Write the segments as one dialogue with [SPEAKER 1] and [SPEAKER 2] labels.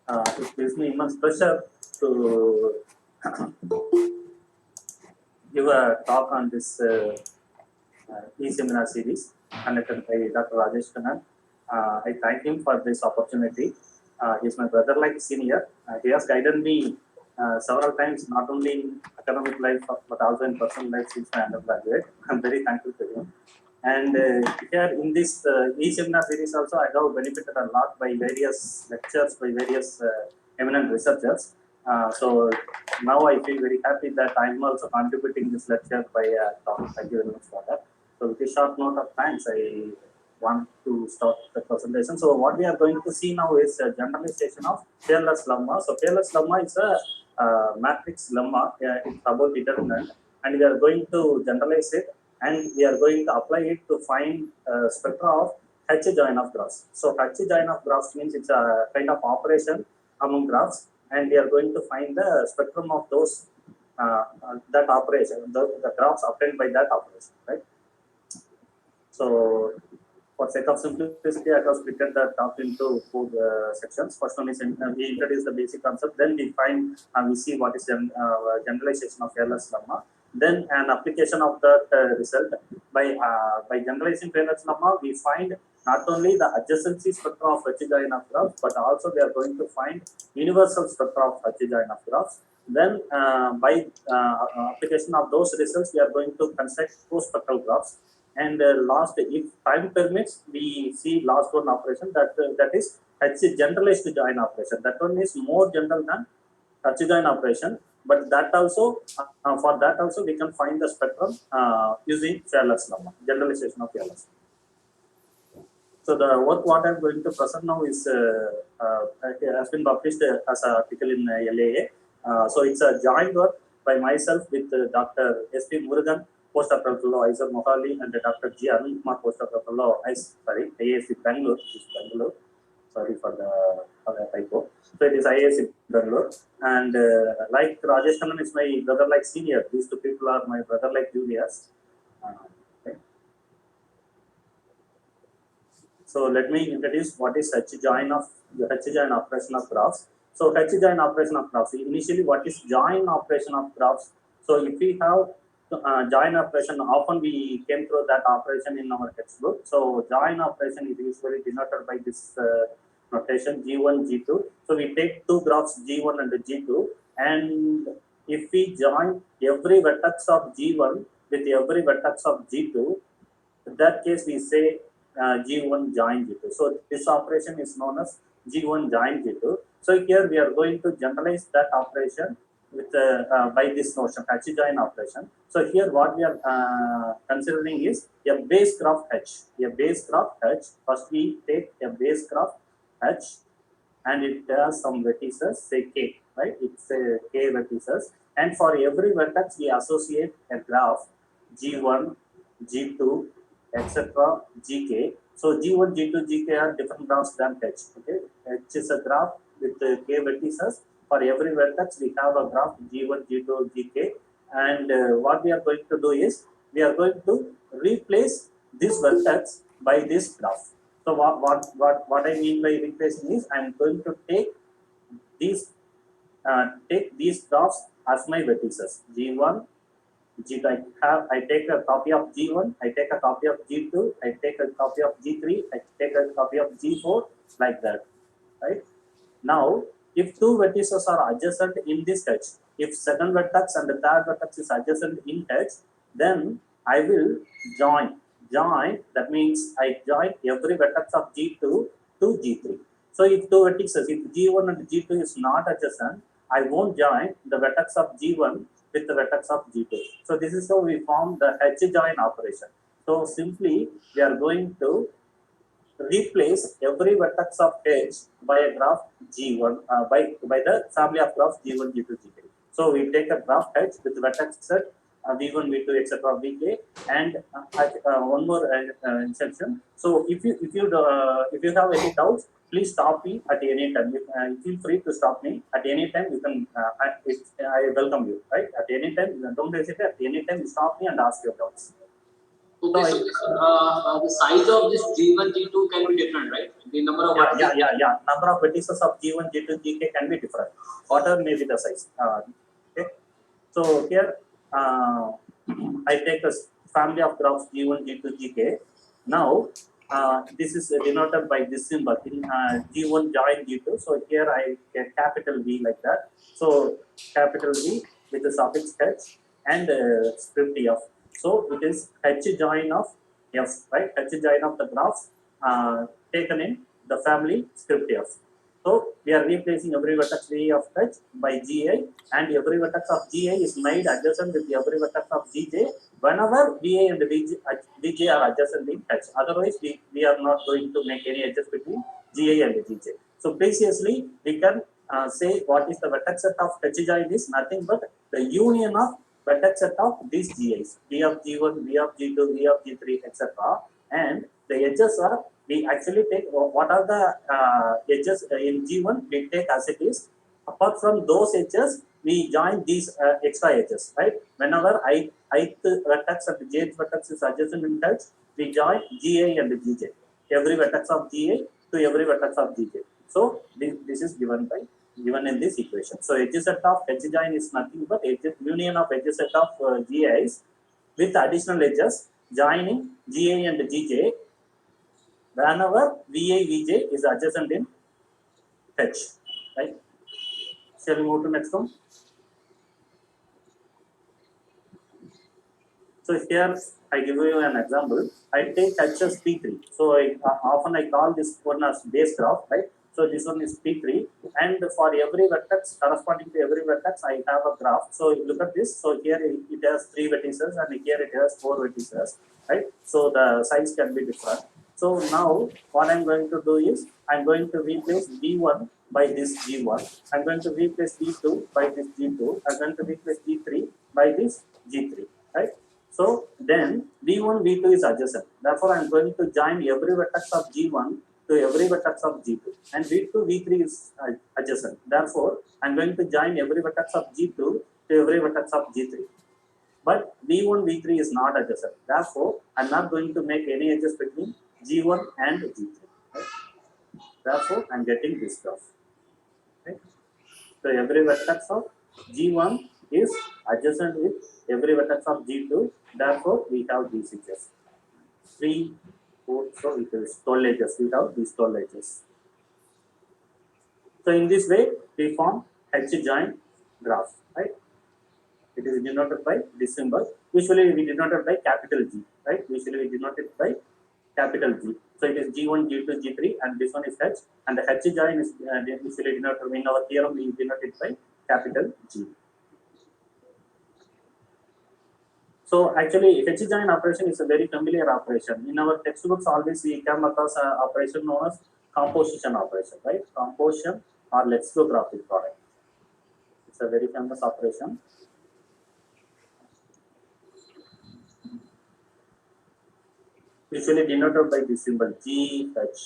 [SPEAKER 1] It gives me immense pleasure to give a talk on this e-seminar series conducted by Dr. Rajesh Khanna. I thank him for this opportunity. He's my brother-like senior. He has guided me several times, not only in academic life but also in personal life since my undergraduate. I'm very thankful to him. And here in this e-seminar series also, I have benefited a lot by various lectures, by various eminent researchers. So now I feel very happy that I'm also contributing this lecture by talk. Thank you very much for that. So with a short note of thanks, I want to start the presentation. So what we are going to see now is a generalization of Fearless lemma. So Fearless lemma is a matrix lemma. It's about determinant, and we are going to generalize it, and we are going to apply it to find spectra of H join of graphs. So H join of graphs means it's a kind of operation among graphs, and we are going to find the spectrum of those that operation, the graphs obtained by that operation, right? So for sake of simplicity, I have split the talk into four sections. First one is we introduce the basic concept, then we find we see what is generalization of Fearless lemma, then an application of that result. By generalizing Fearless lemma, we find not only the adjacency spectra of H join of graphs, but also we are going to find universal spectra of H join of graphs. Then by application of those results, we are going to construct co-spectral graphs. And last, if time permits, we see last one operation that is H generalized join operation. That one is more general than H join operation, but that also for that also we can find the spectrum using Fearless lemma, generalization of Fearless lemma. So the work what I'm going to present now is has been published as an article in LAA. So it's a joint work by myself with Dr. S.P. Murugan, postdoctoral fellow, Isar Mohali, and Dr. G. Arun Kumar, postdoctoral fellow, IASC Bangalore. Bangalore. Sorry for the typo. So it is IASC Bangalore. And like Rajesh Khanna is my brother-like senior. These two people are my brother-like juniors. Okay. So let me introduce what is H join operation of graphs. So H join operation of graphs. Initially, what is join operation of graphs? So if we have join operation, often we came through that operation in our textbook. So join operation is usually denoted by this notation G1, G2. So we take two graphs G1 and G2, and if we join every vertex of G1 with every vertex of G2, in that case we say G1 join G2. So this operation is known as G1 join G2. So here we are going to generalize that operation with by this notion H join operation. So here what we are considering is a base graph H. A base graph H. First we take a base graph H, and it has some vertices, say K, right? It's K vertices, and for every vertex we associate a graph G1, G2, etc. Gk. So G1, G2, Gk are different graphs than H. Okay, H is a graph with K vertices. For every vertex, we have a graph G1, G2, Gk, and what we are going to do is we are going to replace this vertex by this graph. So what I mean by replacing is I am going to take these graphs as my vertices G1, G2. I take a copy of G1, I take a copy of G2, I take a copy of G3, I take a copy of G4, like that, right? Now, if two vertices are adjacent in this H, if second vertex and the third vertex is adjacent in H, then I will join. That means I join every vertex of G2 to G3. So if two vertices, if G1 and G2 is not adjacent, I won't join the vertex of G1 with the vertex of G2. So this is how we form the H join operation. So simply we are going to replace every vertex of H by a graph G1 by the family of graphs G1, G2, G3. So we take a graph H with vertex set V1, V2, etc. Vk, and one more instruction. So if you have any doubts, please stop me at any time. Feel free to stop me at any time. You can I welcome you, right? At any time, don't hesitate. At any time, stop me and ask your doubts.
[SPEAKER 2] Okay, so the size of this G1, G2 can be different, right? The number of
[SPEAKER 1] yeah. Number of vertices of G1, G2, Gk can be different. Whatever may be the size. Okay. So here I take a family of graphs G1, G2, Gk. Now this is denoted by this symbol in G1 join G2. So here I get capital V like that. So capital V with the suffix H and script F. So it is H join of F, right? H join of the graphs taken in the family script F. So we are replacing every vertex V of H by Gi, and every vertex of Gi is made adjacent with every vertex of Gj whenever Va and Vj are adjacent in H. Otherwise, we are not going to make any edges between Gi and Gj. So previously, we can say what is the vertex set of H join is nothing but the union of vertex set of these Gis, V of G1, V of G2, V of G3, etc. And the edges are, we actually take what are the edges in G1, we take as it is. Apart from those edges, we join these extra edges, right? Whenever ith vertex and jth vertex is adjacent in touch, we join Ga and Gj. Every vertex of Ga to every vertex of Gj. So this is given in this equation. So edge set of H join is nothing but union of edge set of Gis with additional edges joining Ga and Gj whenever Va Vj is adjacent in H, right? Shall we move to next one? So here I give you an example. I take H as P3. So often I call this one as base graph, right? So this one is P3, and for every vertex corresponding to every vertex, I have a graph. So look at this. So here it has 3 vertices, and here it has 4 vertices, right? So the size can be different. So now what I'm going to do is I'm going to replace V1 by this G1. I'm going to replace G2 by this G2. I'm going to replace G3 by this G3, right? So then V1, V2 is adjacent. Therefore, I am going to join every vertex of G1 to every vertex of G2. And V2, V3 is adjacent. Therefore, I am going to join every vertex of G2 to every vertex of G3. But V1, V3 is not adjacent. Therefore, I am not going to make any edges between G1 and G3. Right? Therefore, I am getting this graph. Right? So every vertex of G1 is adjacent with every vertex of G2. Therefore, we have these edges. 3, 4, so it is 12 edges. We have these 12 edges. So in this way, we form H joint graph, right? It is denoted by this symbol. Usually we denote it by capital G, right? Usually we denote it by capital G. So it is G1, G2, G3, and this one is H. And the H join is usually denoted in our theorem. We denote it by capital G. So actually, H join operation is a very familiar operation. In our textbooks, always we come across an operation known as composition operation, right? Composition or lexicographic product. It's a very famous operation. Usually denoted by this symbol GH,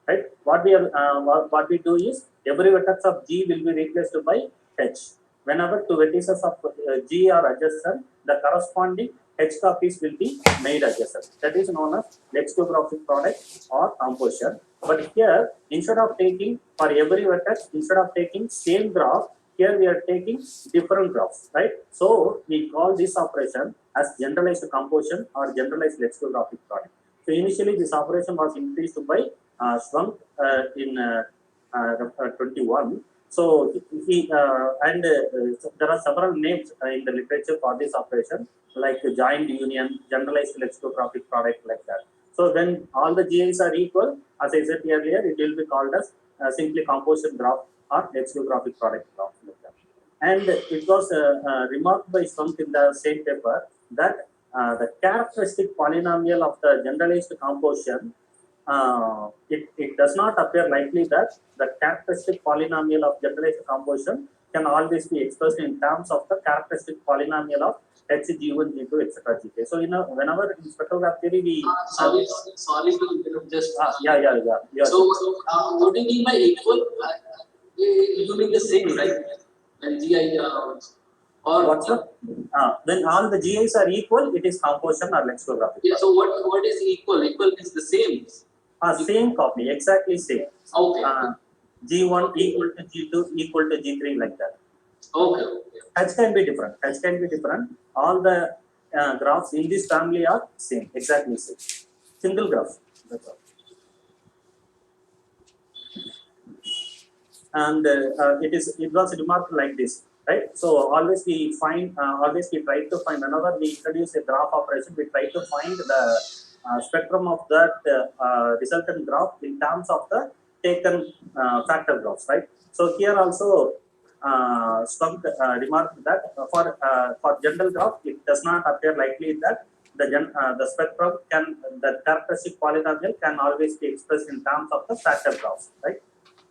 [SPEAKER 1] right? What we do is every vertex of G will be replaced by H. Whenever two vertices of G are adjacent, the corresponding H copies will be made adjacent. That is known as lexicographic product or composition. But here, instead of taking for every vertex, instead of taking same graph, here we are taking different graphs, right? So we call this operation as generalized composition or generalized lexicographic product. So initially, this operation was increased by Schwank in 21. So there are several names in the literature for this operation, like joint union, generalized lexicographic product, like that. So when all the GIs are equal, as I said earlier, it will be called as simply composition graph or lexicographic product graph, like that. And it was remarked by Schwank in the same paper that the characteristic polynomial of the generalized composition, it does not appear likely that the characteristic polynomial of generalized composition can always be expressed in terms of the characteristic polynomial of H, G1, G2, etc. Gk. So, whenever in spectrograph theory we
[SPEAKER 2] sorry to interrupt. Just
[SPEAKER 1] yeah.
[SPEAKER 2] So, what do you mean by equal? You mean the same, right? And GI. Or
[SPEAKER 1] What's the when all the GIs are equal, it is composition or lexicographic.
[SPEAKER 2] yeah, so what is equal? Equal means the same.
[SPEAKER 1] Same copy, exactly same.
[SPEAKER 2] Okay.
[SPEAKER 1] G1 equal to G2 equal to G3 like that.
[SPEAKER 2] Okay.
[SPEAKER 1] H can be different. H can be different. All the graphs in this family are same, exactly same. Single graph. That's all. And it was remarked like this, right? So always we try to find, whenever we introduce a graph operation, we try to find the spectrum of that resultant graph in terms of the taken factor graphs, right? So here also Stumpf remarked that for general graph it does not appear likely that the spectrum the characteristic polynomial can always be expressed in terms of the factor graphs, right?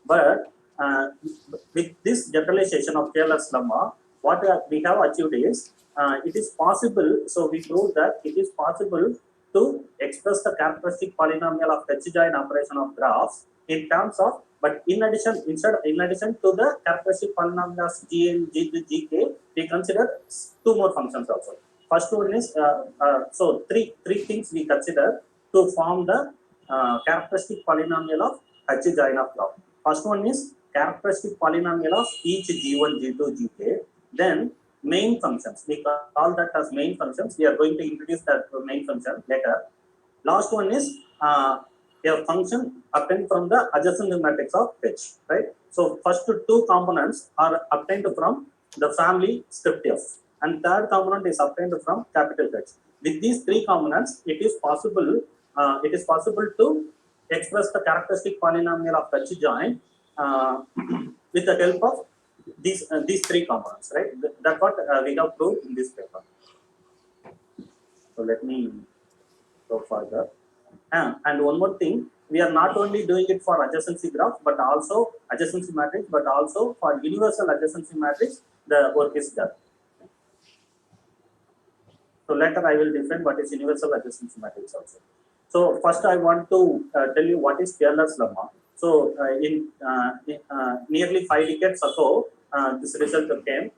[SPEAKER 1] But with this generalization of Taylor's lemma, what we have achieved is it is possible. So we proved that it is possible to express the characteristic polynomial of H-join operation of graphs in terms of, but in addition to the characteristic polynomials G and Gk, we consider two more functions also. First one is so three things we consider to form the characteristic polynomial of H-join of graph. First one is characteristic polynomial of each G1, G2, Gk. Then main functions, we call that as main functions. We are going to introduce that main function later. Last one is a function obtained from the adjacent matrix of H, right? So first two components are obtained from the family script F, and third component is obtained from capital H. With these three components, it is possible to express the characteristic polynomial of H join with the help of these three components, right? That's what we have proved in this paper. So let me go further. And one more thing, we are not only doing it for adjacency graph, but also adjacency matrix, but also for universal adjacency matrix, the work is done. So later I will define what is universal adjacency matrix also. So first I want to tell you what is Taylor's lemma. So in nearly 5 decades ago, this result came,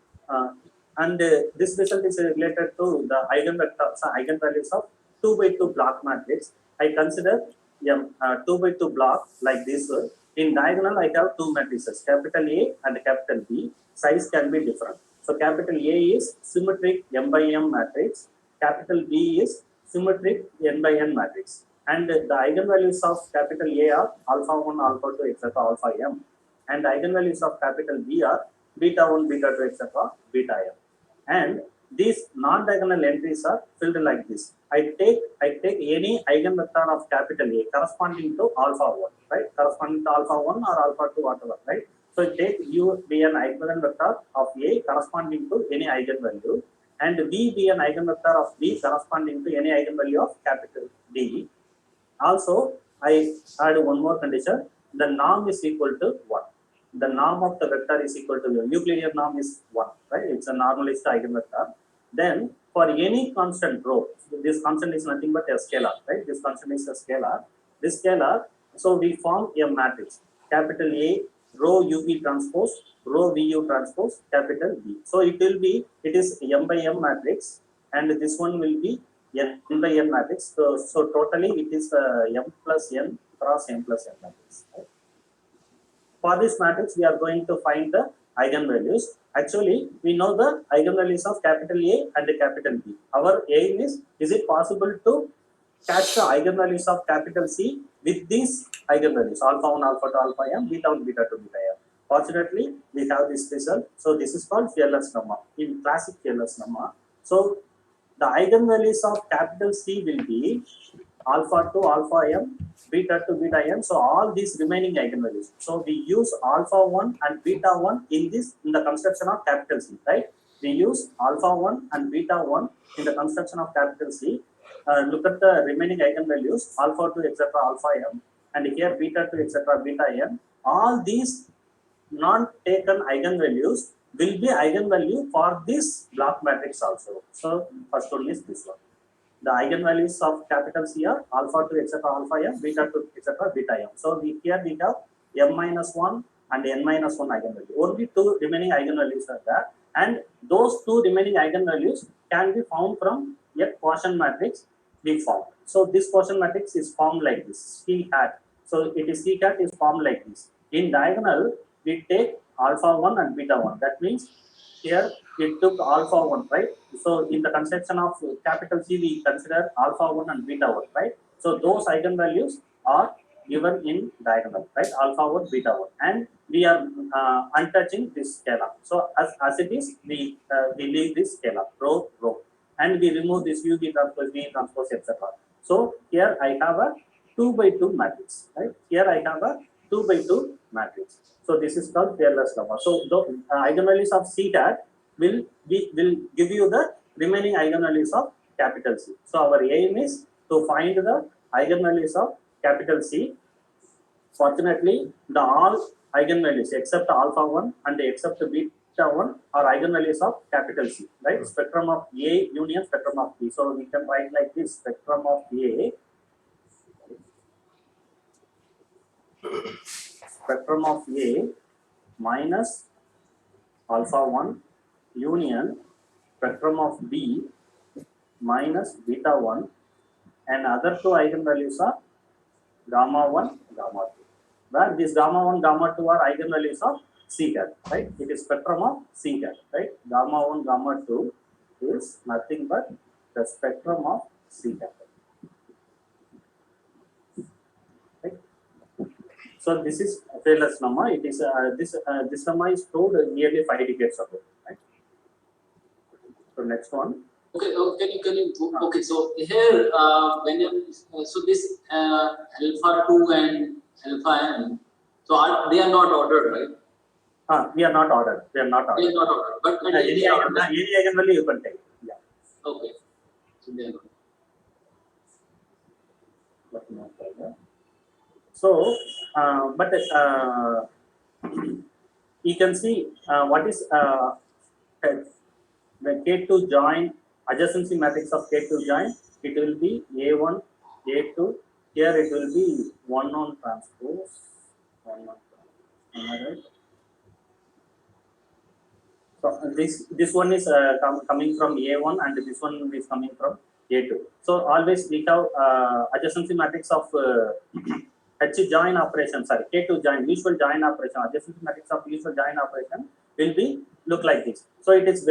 [SPEAKER 1] and this result is related to the eigenvalues of 2 by 2 block matrix. I consider 2 by 2 block like this. In diagonal, I have two matrices, capital A and capital B. Size can be different. So capital A is symmetric M by M matrix. Capital B is symmetric N by N matrix. And the eigenvalues of capital A are alpha 1, alpha 2, etc., alpha m. And the eigenvalues of capital B are beta 1, beta 2, etc., beta m. And these non-diagonal entries are filled like this. I take any eigenvector of capital A corresponding to alpha 1, right? Corresponding to alpha 1 or alpha 2, whatever, right? So take U be an eigenvector of A corresponding to any eigenvalue, and B be an eigenvector of B corresponding to any eigenvalue of capital D. Also, I add one more condition, the norm is equal to 1. The norm of the vector is equal to the Euclidean norm is 1, right? It's a normalized eigenvector. Then for any constant rho, this constant is nothing but a scalar, right? This constant is a scalar. This scalar, so we form a matrix, capital A, rho UV transpose, rho VU transpose, capital B. So it is M by M matrix, and this one will be N by N matrix. So totally it is M plus N cross M plus N matrix. Right? For this matrix, we are going to find the eigenvalues. Actually, we know the eigenvalues of capital A and capital B. Our aim is it possible to catch the eigenvalues of capital C with these eigenvalues, alpha 1, alpha 2, alpha m, beta 1, beta 2, beta m. Fortunately, we have this result. So this is called Taylor's lemma, in classic Taylor's lemma. So the eigenvalues of capital C will be alpha 2, alpha m, beta 2, beta m. So all these remaining eigenvalues. So we use alpha 1 and beta 1 in the construction of capital C, right? We use alpha 1 and beta 1 in the construction of capital C. Look at the remaining eigenvalues, alpha 2, etc., alpha m, and here beta 2, etc., beta n. All these non-taken eigenvalues will be eigenvalue for this block matrix also. So first one is this one. The eigenvalues of capital C are alpha 2, etc., alpha m, beta 2, etc., beta m. So here we have m minus 1 and n minus 1 eigenvalue. Only two remaining eigenvalues are there, and those two remaining eigenvalues can be found from a quotient matrix we formed. So this quotient matrix is formed like this, C hat. So it is C hat is formed like this. In diagonal, we take alpha 1 and beta 1. That means here it took alpha 1, right? So in the conception of capital C, we consider alpha 1 and beta 1, right? So those eigenvalues are given in diagonal, right? Alpha 1, beta 1. And we are untouching this scalar. So as it is, we leave this scalar, rho, rho. And we remove this U, V transpose, V transpose, etc. So here I have a 2 by 2 matrix, right? Here I have a 2 by 2 matrix. So this is called fearless lemma. So the eigenvalues of C hat will give you the remaining eigenvalues of capital C. So our aim is to find the eigenvalues of capital C. Fortunately, the all eigenvalues except alpha 1 and except beta 1 are eigenvalues of capital C, right? Spectrum of A union spectrum of B. So we can write like this: spectrum of A, spectrum of A minus alpha 1 union spectrum of B minus beta 1, and other two eigenvalues are gamma 1, gamma 2. Where this gamma 1, gamma 2 are eigenvalues of C hat, right? It is spectrum of C hat, right? Gamma 1, gamma 2 is nothing but the spectrum of C hat. Right? So this is fearless lemma. It is this lemma is proved nearly 5 decades ago, right? So next one.
[SPEAKER 2] Okay, can you okay, so here when you so this alpha 2 and alpha n, so they are not ordered, right?
[SPEAKER 1] We are not ordered. We are not
[SPEAKER 2] They
[SPEAKER 1] ordered.
[SPEAKER 2] are not ordered, but
[SPEAKER 1] Any eigenvalue you can take. Yeah.
[SPEAKER 2] okay, so they are not.
[SPEAKER 1] But not ordered. So, but you can see what is the K2 join adjacency matrix of K2 join. It will be A1, A2. Here it will be 1 on transpose, 1 on transpose. So this one is coming from A1 and this one is coming from A2. So always we have adjacency matrix of H join operation, sorry, K2 join, usual join operation, adjacency matrix of usual join operation will be look like this. So it is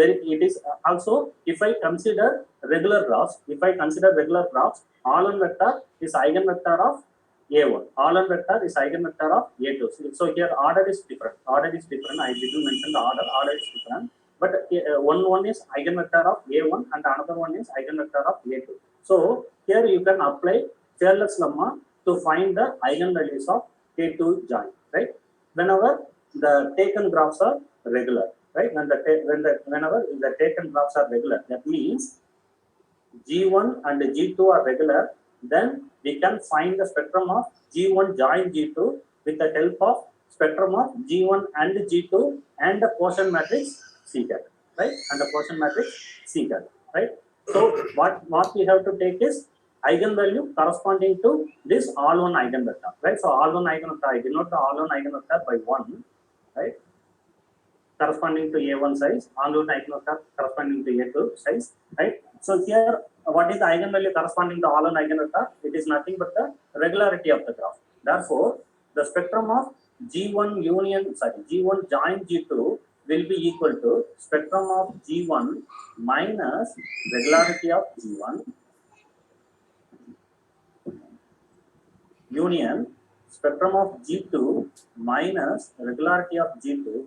[SPEAKER 1] also, if I consider regular graphs, all-on vector is eigenvector of A1, all-on vector is eigenvector of A2. So here order is different. I didn't mention the order is different. But one is eigenvector of A1 and another one is eigenvector of A2. So here you can apply fearless lemma to find the eigenvalues of K2 join, right? Whenever the taken graphs are regular, right? Whenever the taken graphs are regular, that means G1 and G2 are regular, then we can find the spectrum of G1 join G2 with the help of spectrum of G1 and G2 and the quotient matrix C hat, right? And the quotient matrix C hat, right? So what we have to take is eigenvalue corresponding to this all-one eigenvector, right? So all-one eigenvector, I denote the all-one eigenvector by 1, right? Corresponding to A1 size, all-one eigenvector corresponding to A2 size, right? So here, what is the eigenvalue corresponding to all-one eigenvector? It is nothing but the regularity of the graph. Therefore, the spectrum of G1 join G2 will be equal to spectrum of G1 minus regularity of G1 union spectrum of G2 minus regularity of G2,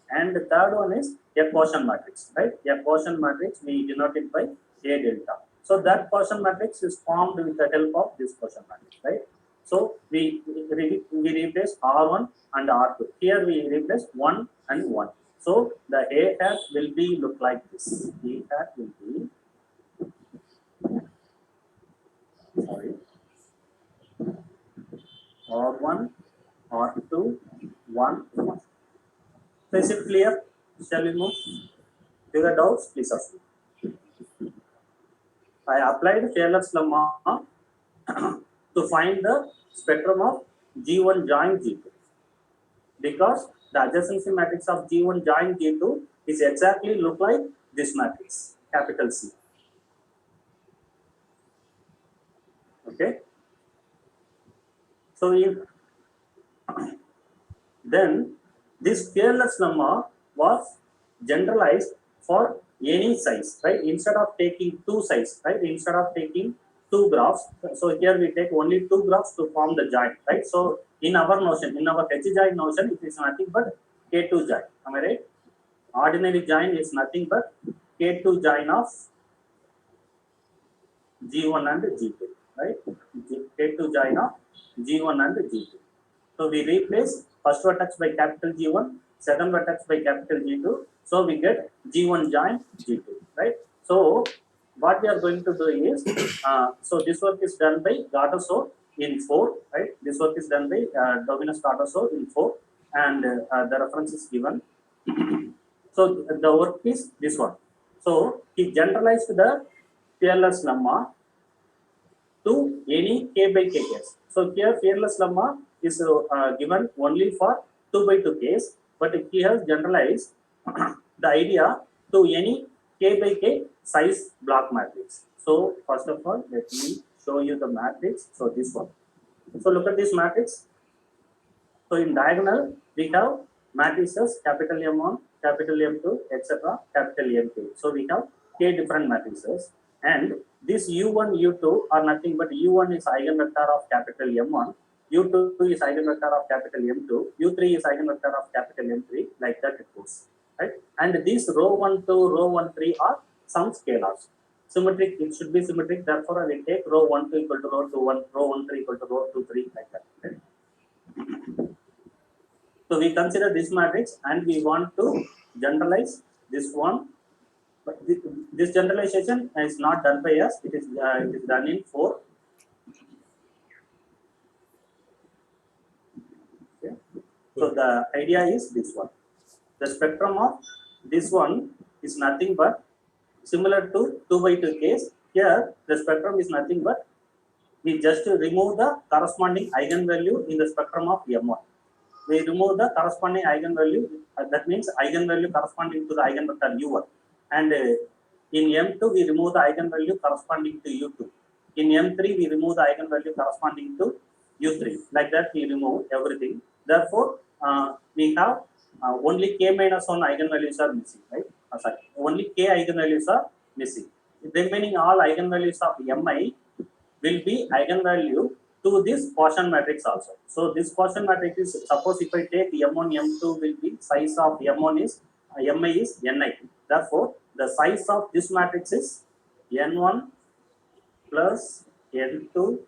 [SPEAKER 1] and the third one is a quotient matrix, right? A quotient matrix we denote it by A delta. So that quotient matrix is formed with the help of this quotient matrix, right? So we replace R1 and R2. Here we replace 1 and 1. So the A hat will be look like this. A hat will be, sorry, R1, R2, 1, 1. So is it clear? Shall we move? If you have doubts, please ask. I applied fearless lemma to find the spectrum of G1 join G2 because the adjacency matrix of G1 join G2 is exactly look like this matrix, capital C. Okay. So if then this fearless lemma was generalized for any size, right? Instead of taking two size, right? Instead of taking two graphs, so here we take only two graphs to form the joint, right? So in our notion, in our H joint notion, it is nothing but K2 joint. Am I right? Ordinary joint is nothing but K2 joint of G1 and G2, right? K2 join of G1 and G2. So we replace first vertex by capital G1, second vertex by capital G2. So we get G1 join G2, right? So what we are going to do is, so this work is done by Gattuso in 4, right? This work is done by Dominus Gattuso in 4, and the reference is given. So the work is this one. So he generalized the fearless lemma to any k by k case. So here fearless lemma is given only for 2 by 2 case, but he has generalized the idea to any k by k size block matrix. So first of all, let me show you the matrix. So this one. So look at this matrix. So in diagonal, we have matrices capital M1, capital M2, etc., capital M2. So we have k different matrices, and this U1, U2 are nothing but U1 is eigenvector of capital M1, U2 is eigenvector of capital M2, U3 is eigenvector of capital M3, like that it goes, right? And these row 1, 2, row 1, 3 are some scalars. Symmetric, it should be symmetric. Therefore, I will take row 1, 2 equal to row 2, 1, row 1, 3 equal to row 2, 3, like that. Right? So we consider this matrix and we want to generalize this one. But this generalization is not done by us. It is done in 4. Okay. So the idea is this one. The spectrum of this one is nothing but similar to 2 by 2 case. Here the spectrum is nothing but we just remove the corresponding eigenvalue in the spectrum of M1. We remove the corresponding eigenvalue, that means eigenvalue corresponding to the eigenvector U1. And in M2, we remove the eigenvalue corresponding to U2. In M3, we remove the eigenvalue corresponding to U3. Like that, we remove everything. Therefore, we have only k minus 1 eigenvalues are missing, right? Sorry, only k eigenvalues are missing. The remaining all eigenvalues of Mi will be eigenvalue to this quotient matrix also. So this quotient matrix is, suppose if I take M1, M2 will be size of M1 is Mi is Ni. Therefore, the size of this matrix is N1 plus N2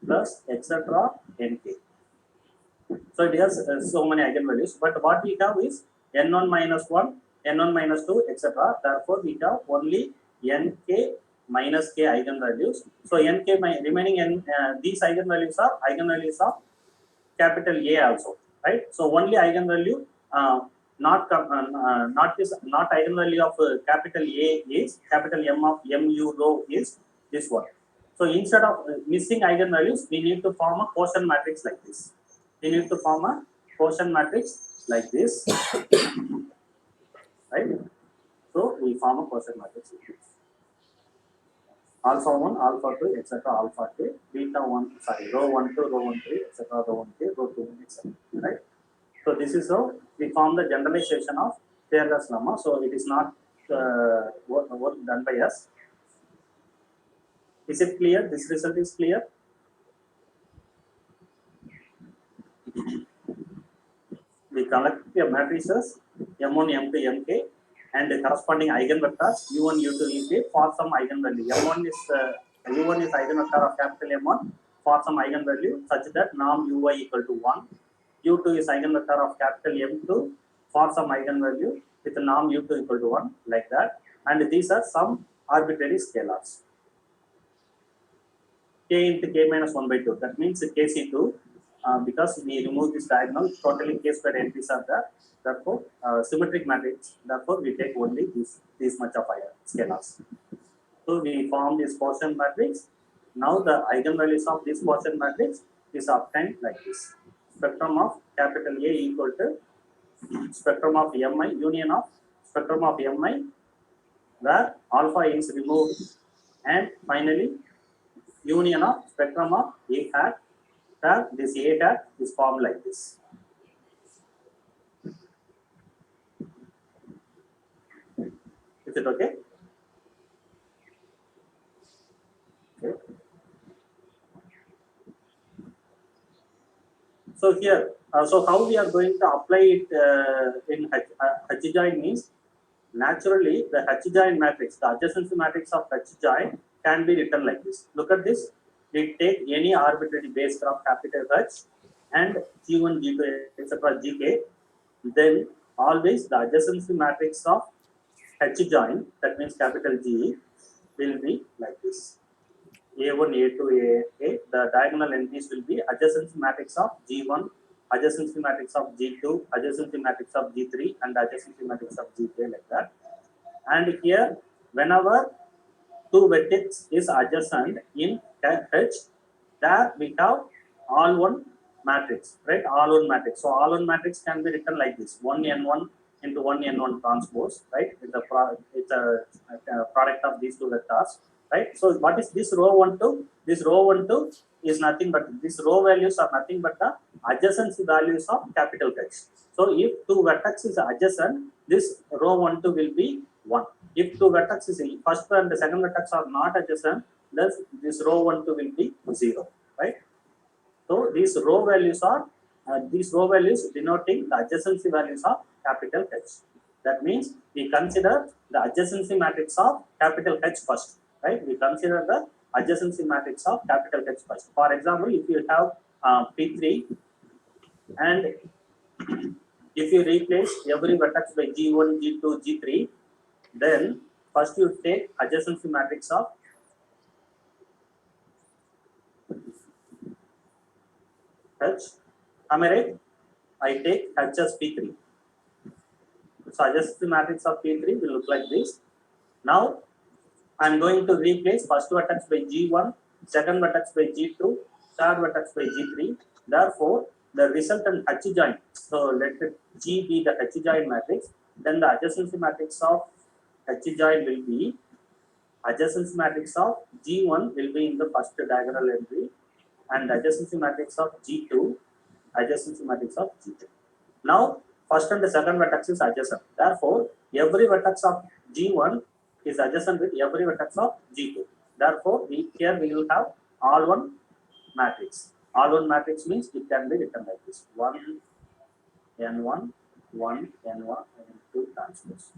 [SPEAKER 1] plus etc. Nk. So it has so many eigenvalues, but what we have is N1 minus 1, N1 minus 2, etc. Therefore, we have only Nk minus k eigenvalues. So Nk remaining these eigenvalues are eigenvalues of capital A also, right? So only eigenvalue not eigenvalue of capital A is capital M of mu rho is this one. So instead of missing eigenvalues, we need to form a quotient matrix like this. We need to form a quotient matrix like this, right? So we form a quotient matrix like this. Alpha 1, alpha 2, etc., alpha k, beta 1, sorry, row 1 2, row 1 3, etc., row 1 k, row 2, etc., right? So this is how we form the generalization of fearless lemma. So it is not work done by us. Is it clear? This result is clear? We collect the matrices M1, M2, Mk and the corresponding eigenvectors U1, U2, Ek for some eigenvalue. M1 is U1 is eigenvector of capital M1 for some eigenvalue such that norm Ui equal to 1. U2 is eigenvector of capital M2 for some eigenvalue with the norm U2 equal to 1, like that. And these are some arbitrary scalars. K into k minus 1 by 2. That means Kc2 because we remove this diagonal, totally k squared entries are there. Therefore, symmetric matrix. Therefore, we take only this much of scalars. So we form this quotient matrix. Now the eigenvalues of this quotient matrix is obtained like this. Spectrum of capital A equal to spectrum of Mi, union of spectrum of Mi, where alpha is removed, and finally union of spectrum of A hat, where this A hat is formed like this. Is it okay? Okay. So here, so how we are going to apply it in H joint means, naturally the H joint matrix, the adjacency matrix of H joint can be written like this. Look at this. We take any arbitrary base graph capital H and G1, G2, etc. Gk. Then always the adjacency matrix of H joint, that means capital G, will be like this. A1, A2, A, the diagonal entries will be adjacency matrix of G1, adjacency matrix of G2, adjacency matrix of G3, and adjacency matrix of Gk, like that. And here, whenever two vertex is adjacent in H, there we have all one matrix, right? All one matrix. So all one matrix can be written like this: 1n1 into 1n1 transpose, right? It's a product of these two vectors, right? So what is this row 1 2? This row 1 2 is nothing but these row values are nothing but the adjacency values of capital H. So if two vertex is adjacent, this row 1 2 will be 1. If two vertices, first and the second vertex are not adjacent, thus this row 1 2 will be 0, right? So these row values are denoting the adjacency values of capital H. That means we consider the adjacency matrix of capital H first, right? We consider the adjacency matrix of capital H first. For example, if you have P3 and if you replace every vertex by G1, G2, G3, then first you take adjacency matrix of H. Am I right? I take H as P3. So adjacency matrix of P3 will look like this. Now I am going to replace first vertex by G1, second vertex by G2, third vertex by G3. Therefore, the resultant H joint. So let it G be the H joint matrix. Then the adjacency matrix of H joint will be adjacency matrix of G1 will be in the first diagonal entry, and adjacency matrix of G2, adjacency matrix of G3. Now, first and the second vertex is adjacent. Therefore, every vertex of G1 is adjacent with every vertex of G2. Therefore, here we will have all one matrix. All one matrix means it can be written like this: 1 n1, 1 n1, n2 transpose.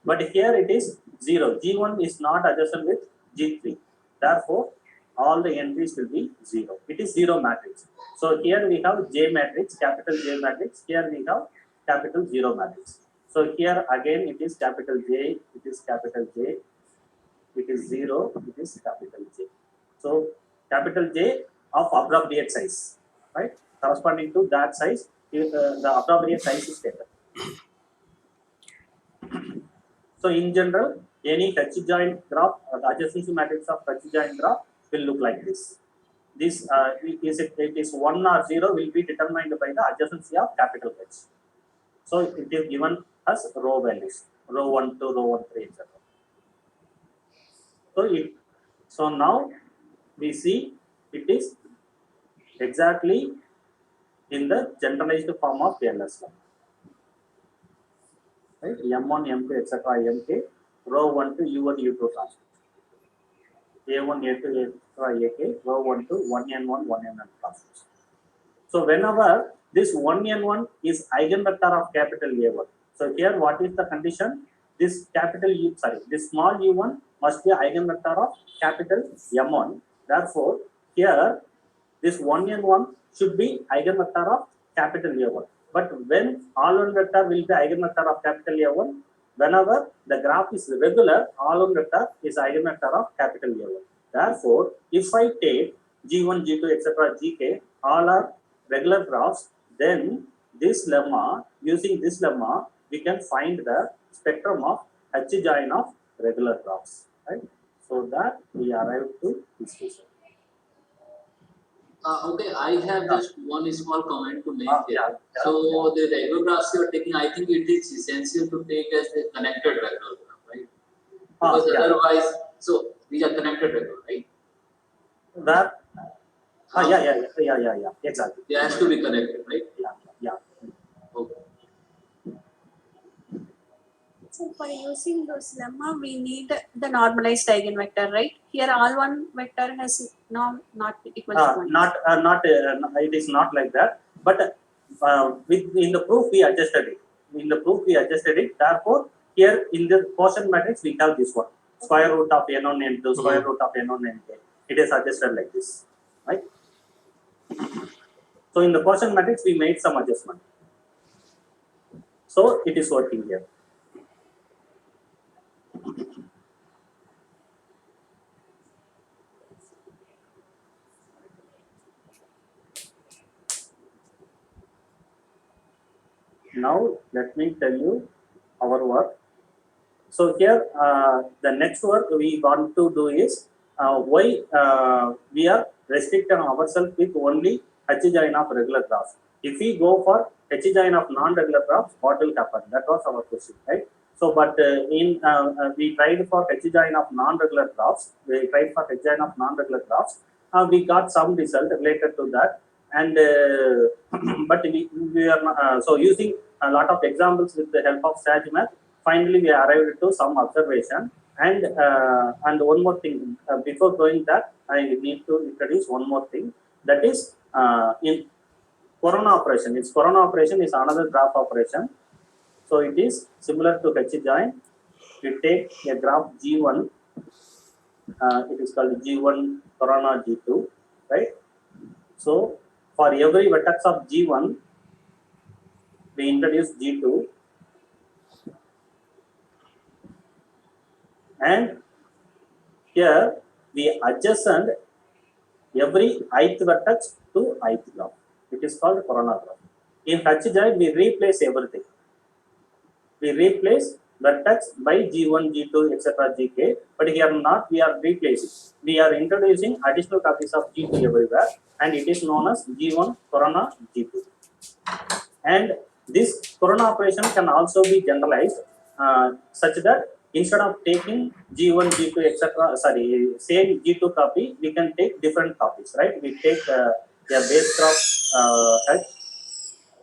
[SPEAKER 1] But here it is 0. G1 is not adjacent with G3. Therefore, all the entries will be 0. It is 0 matrix. So here we have J matrix, capital J matrix. Here we have capital 0 matrix. So here again it is capital J, it is capital J, it is 0, it is capital J. So capital J of appropriate size, right? Corresponding to that size, the appropriate size is taken. So in general, any H joint graph, the adjacency matrix of H joint graph will look like this. This it is 1 or 0 will be determined by the adjacency of capital H. So it is given as row values, row 1 2, row 1 3, etc. So now we see it is exactly in the generalized form of LS1. Right? M1, M2, etc. Mk, row 1 to U1, U2 transpose. A1, A2, AK, row 1 to 1n1, 1n1 transpose. So whenever this 1n1 is eigenvector of capital A1. So here what is the condition? This this small u1 must be eigenvector of capital M1. Therefore, here this 1n1 should be eigenvector of capital A1. But when all one vector will be eigenvector of capital A1, whenever the graph is regular, all one vector is eigenvector of capital A1. Therefore, if I take G1, G2, etc., Gk, all are regular graphs, then this lemma, using this lemma, we can find the spectrum of H joint of regular graphs. Right? So that we arrive to this result.
[SPEAKER 2] Okay, I have just one small comment to make here.
[SPEAKER 1] Yeah, yeah,
[SPEAKER 2] So the radiographs you are taking, I think it is essential to take as a connected radiograph, right? Because
[SPEAKER 1] yeah.
[SPEAKER 2] otherwise, so these are connected radiograph, right?
[SPEAKER 1] Where?
[SPEAKER 2] Uh,
[SPEAKER 1] Yeah. Exactly.
[SPEAKER 2] They has to be connected, right?
[SPEAKER 1] Yeah.
[SPEAKER 2] Okay.
[SPEAKER 3] So for using those lemma, we need the normalized eigenvector, right? Here, all one vector has norm not equal to 1.
[SPEAKER 1] It is not like that. But in the proof we adjusted it. In the proof we adjusted it. Therefore, here in the quotient matrix we have this one: square root of n1 n2, square root of n1 n2. It is adjusted like this, right? So in the quotient matrix we made some adjustment. So it is working here. Now let me tell you our work. So here the next work we want to do is why we are restricting ourselves with only H join of regular graphs. If we go for H join of non-regular graphs, what will happen? That was our question, right? So, but we tried for H join of non-regular graphs. We tried for H join of non-regular graphs. We got some result related to that, and but we are not, so using a lot of examples with the help of SageMath. Finally, we arrived to some observation, and one more thing. Before doing that, I need to introduce one more thing. That is in corona operation. Its corona operation is another graph operation. So it is similar to H join. We take a graph G1. It is called G1 corona G2, right? So for every vertex of G1, we introduce G2. And here we adjacent every ith vertex to ith graph. It is called corona graph. In H join, we replace everything. We replace vertex by G1, G2, etc. Gk. But here not, we are replacing. We are introducing additional copies of G2 everywhere, and it is known as G1 corona G2. And this corona operation can also be generalized such that instead of taking G1, G2, etc., same G2 copy, we can take different copies, right? We take a base graph H,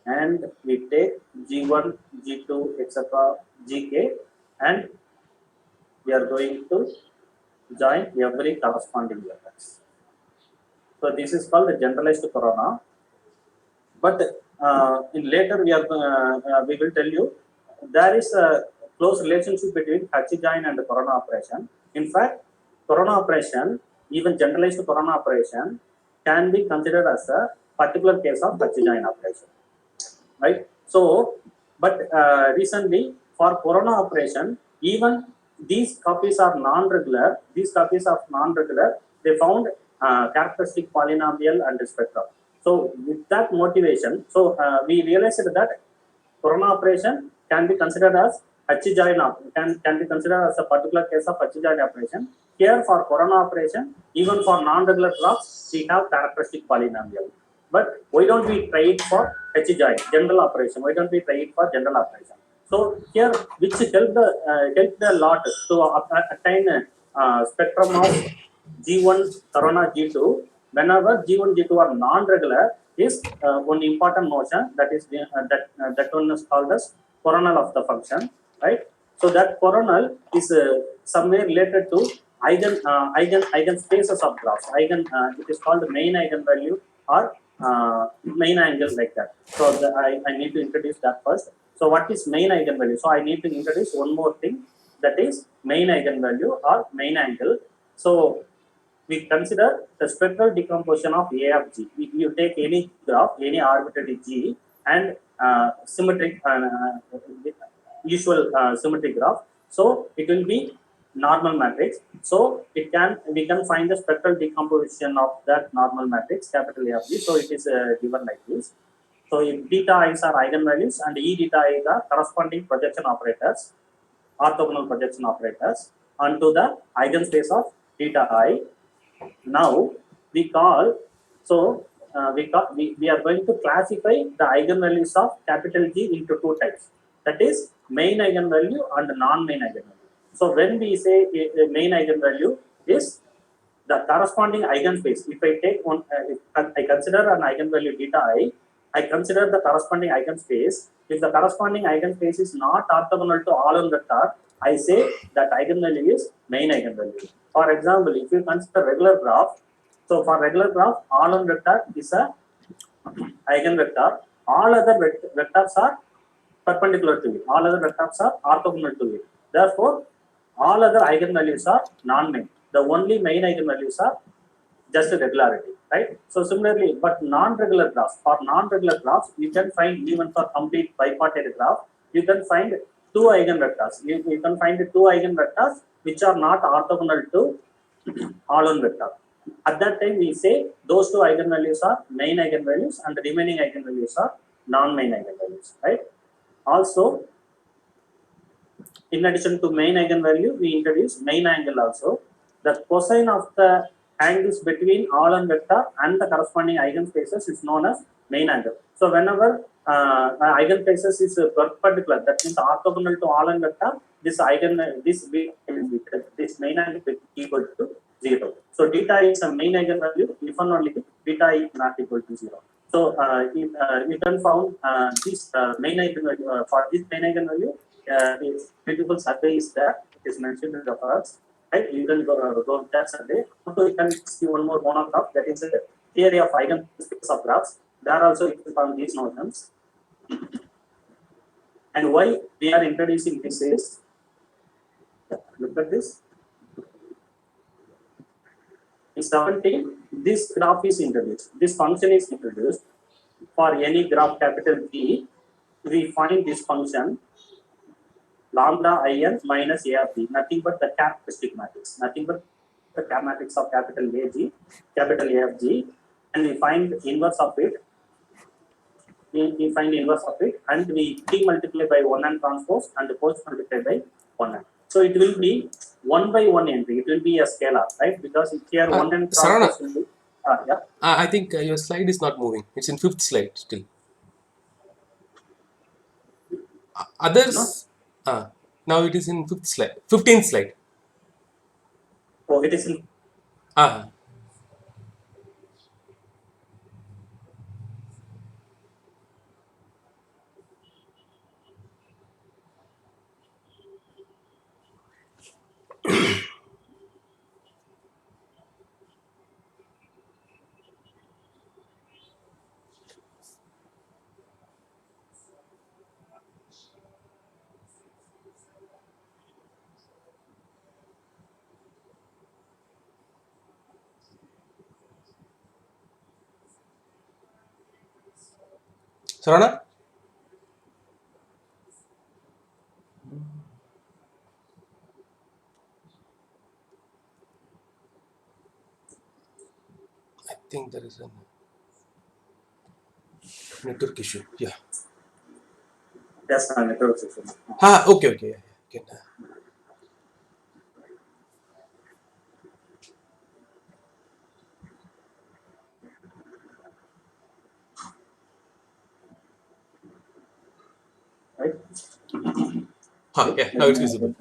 [SPEAKER 1] and we take G1, G2, etc., Gk, and we are going to join every corresponding vertex. So this is called the generalized corona. But in later we will tell you there is a close relationship between H join and the corona operation. In fact, corona operation, even generalized corona operation, can be considered as a particular case of H join operation, right? So, but recently for corona operation, even these copies are non-regular. These copies are non-regular. They found characteristic polynomial and spectrum. So with that motivation, so we realized that corona operation can be considered as H join can be considered as a particular case of H join operation. Here for corona operation, even for non-regular graphs, we have characteristic polynomial. But why don't we try it for H join, general operation? Why don't we try it for general operation? So here, which helped a lot to attain spectrum of G1 corona G2. Whenever G1 G2 are non-regular, is one important notion that is that one is called as coronal of the function, right? So that coronal is somewhere related to eigen spaces of graphs. It is called main eigenvalue or main angle, like that. So I need to introduce that first. So what is main eigenvalue? So I need to introduce one more thing, that is main eigenvalue or main angle. So we consider the spectral decomposition of A of G. You take any graph, any arbitrary G, and symmetric, usual symmetric graph. So it will be normal matrix. So we can find the spectral decomposition of that normal matrix, capital A of G. So it is given like this. So if beta i's are eigenvalues and E beta i's are corresponding projection operators, orthogonal projection operators onto the eigenspace of theta I. Now we call, so we are going to classify the eigenvalues of capital G into two types. That is main eigenvalue and non-main eigenvalue. So when we say a main eigenvalue is the corresponding eigenspace. If I take one, if I consider an eigenvalue beta I consider the corresponding eigenspace. If the corresponding eigenspace is not orthogonal to all on vector, I say that eigenvalue is main eigenvalue. For example, if you consider regular graph, so for regular graph, all on vector is a eigenvector. All other vectors are perpendicular to it. All other vectors are orthogonal to it. Therefore, all other eigenvalues are non-main. The only main eigenvalues are just regularity, right? So similarly, but non-regular graphs, for non-regular graphs, you can find even for complete bipartite graph, you can find two eigenvectors. You can find two eigenvectors which are not orthogonal to all on vector. At that time, we say those two eigenvalues are main eigenvalues and the remaining eigenvalues are non-main eigenvalues, right? Also, in addition to main eigenvalue, we introduce main angle also. The cosine of the angles between all on vector and the corresponding eigenspaces is known as main angle. So whenever eigenspaces is perpendicular, that means orthogonal to all on vector, this main angle is equal to 0. So theta is a main eigenvalue if and only beta is not equal to 0. So you can found this main eigenvalue for this main eigenvalue. This beautiful survey is there. It is mentioned in the first. Right? You can go that survey. Also, you can see one more monograph, that is a theory of eigenspace of graphs. There also you can find these notions. And why we are introducing this is, look at this. In 17, this graph is introduced. This function is introduced. For any graph capital G, we find this function lambda in minus a of b, nothing but the characteristic matrix, nothing but the matrix of capital AG, capital A of G, and we find inverse of it. We find inverse of it, and we t multiply by 1n transpose and post multiply by 1n. So it will be 1 by 1 entry. It will be a scalar, right? Because here 1n transpose will be. Yeah.
[SPEAKER 4] I think your slide is not moving. It's in 5th slide still. Others. Now it is in 5th slide. 15th slide.
[SPEAKER 1] Oh, it is in.
[SPEAKER 4] Sarana? I think there is a network issue. Yeah.
[SPEAKER 1] Yes, network issue.
[SPEAKER 4] Okay. Yeah.
[SPEAKER 1] Right?
[SPEAKER 4] Yeah, now it's visible.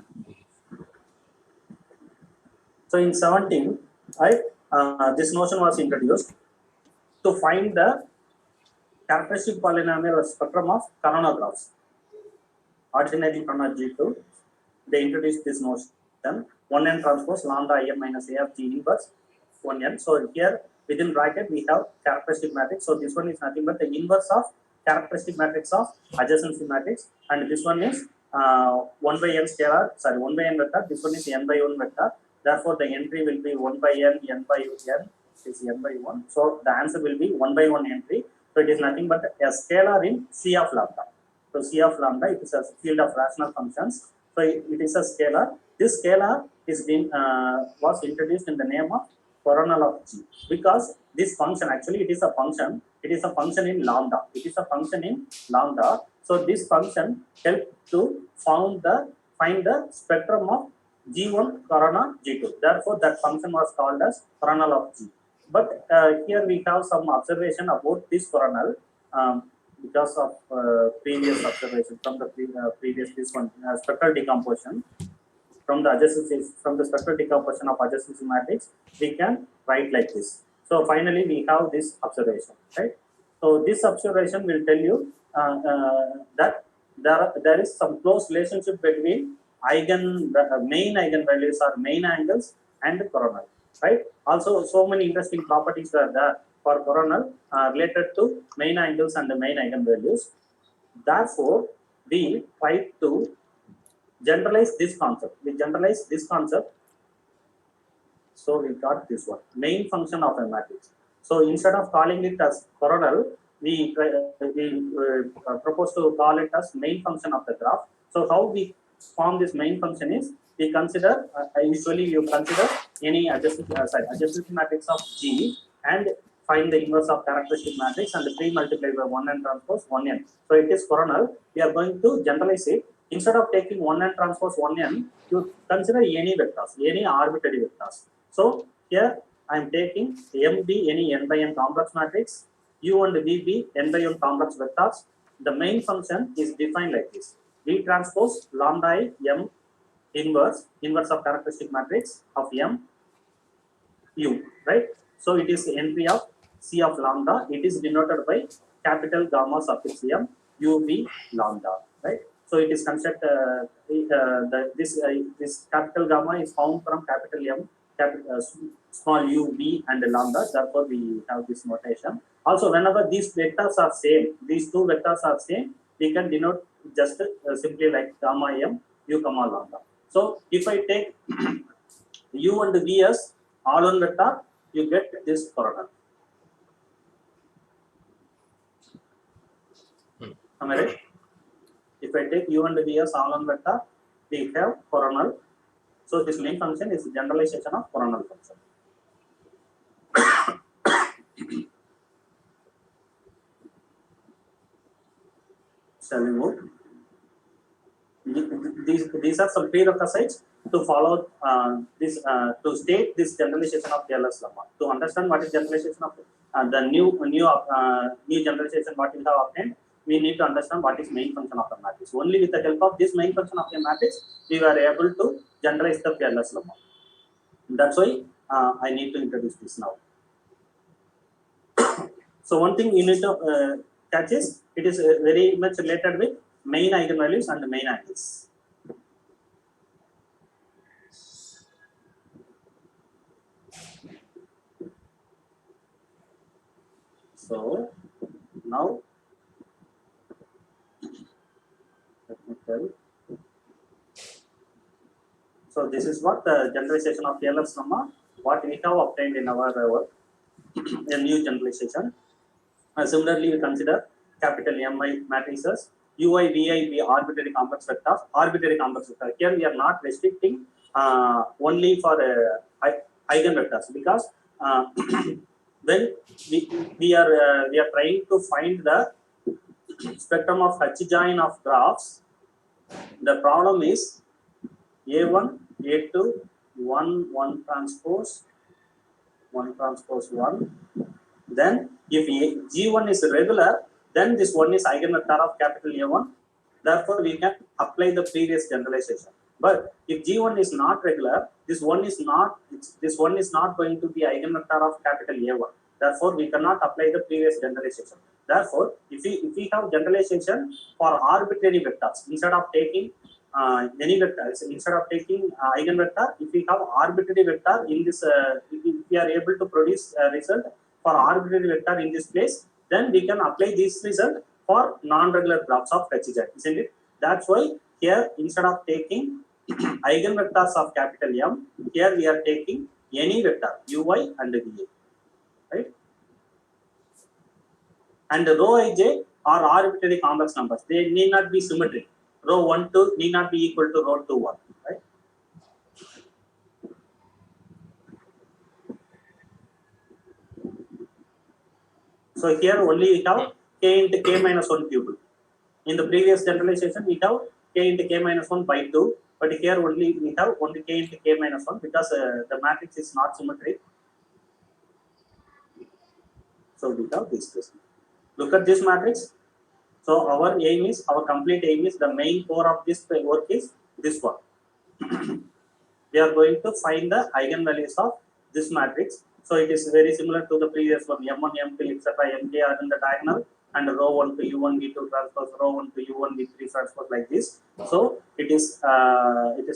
[SPEAKER 1] So in 17, right, this notion was introduced to find the characteristic polynomial or spectrum of coronagraphs. Ordinary Corona G2, they introduced this notion, 1n transpose lambda in minus a of G inverse 1n. So here within bracket we have characteristic matrix. So this one is nothing but the inverse of characteristic matrix of adjacency matrix, and this one is 1 by n scalar, 1 by n vector. This one is n by 1 vector. Therefore, the entry will be 1 by n by n is n by 1. So the answer will be 1 by 1 entry. So it is nothing but a scalar in C of lambda. So C of lambda, it is a field of rational functions. So it is a scalar. This scalar is was introduced in the name of coronal of G, because this function actually it is a function. It is a function in lambda. It is a function in lambda. So this function helps to find the spectrum of G1 corona G2. Therefore, that function was called as coronal of G. But here we have some observation about this coronal because of previous observation from the previous this one spectral decomposition from the spectral decomposition of adjacency matrix, we can write like this. So finally, we have this observation, right? So this observation will tell you that there is some close relationship between main eigenvalues or main angles and coronal, right? Also, so many interesting properties are there for coronal related to main angles and the main eigenvalues. Therefore, we try to generalize this concept. We generalize this concept. So we got this one, main function of a matrix. So instead of calling it as coronal, we propose to call it as main function of the graph. So how we form this main function is, we consider, usually you consider any adjacency matrix of G and find the inverse of characteristic matrix and pre-multiply by 1n transpose 1n. So it is coronal. We are going to generalize it. Instead of taking 1n transpose 1n, you consider any vectors, any arbitrary vectors. So here I am taking M be any n by n complex matrix, U and V be n by n complex vectors. The main function is defined like this: V transpose lambda I M inverse of characteristic matrix of M U, right? So it is the entry of C of lambda. It is denoted by capital gamma suffix M U V lambda, right? So it is constructed. This capital gamma is found from capital M, small u, v, and lambda. Therefore, we have this notation. Also, whenever these vectors are same, these two vectors are same, we can denote just simply like gamma m, u comma lambda. So, if I take u and v as all one vector, you get this coronal. Am I right? If I take u and v as all one vector, we have coronal. So this main function is generalization of coronal function. Shall we move? These are some prerequisites to follow to state this generalization of Taylor's lemma. To understand what is generalization of the new generalization what we have obtained, we need to understand what is main function of the matrix. Only with the help of this main function of the matrix, we were able to generalize the Taylor's lemma. That's why I need to introduce this now. So one thing you need to catch is, it is very much related with main eigenvalues and main angles. So now let me tell. So this is what the generalization of Taylor's lemma, what we have obtained in our work, a new generalization. Similarly, we consider capital Mi matrices, Ui, Vi be arbitrary complex vectors. Here we are not restricting only for eigenvectors, because when we are trying to find the spectrum of H join of graphs, the problem is A1, A2, 1 transpose 1. Then if G1 is regular, then this one is eigenvector of capital A1. Therefore, we can apply the previous generalization. But if G1 is not regular, this one is not going to be eigenvector of capital A1. Therefore, we cannot apply the previous generalization. Therefore, if we have generalization for arbitrary vectors, instead of taking any vector, instead of taking eigenvector, if we have arbitrary vector in this, if we are able to produce a result for arbitrary vector in this place, then we can apply this result for non-regular graphs of H, isn't it? That's why here, instead of taking eigenvectors of capital M, here we are taking any vector Ui and Vi, right? And rho ij are arbitrary complex numbers. They need not be symmetric. Rho 1, 2 need not be equal to rho 2, 1, right? So here only we have k into k minus 1 cube. In the previous generalization, we have k into k minus 1 by 2, but here only we have only k into k minus 1, because the matrix is not symmetric. So we have this. Look at this matrix. So our aim is, our complete aim is, the main core of this work is this one. We are going to find the eigenvalues of this matrix. So it is very similar to the previous one, M1, M2, etc. Mk are in the diagonal, and row 1 to U1, V2 transpose, row 1 to U1, V3 transpose, like this. So it is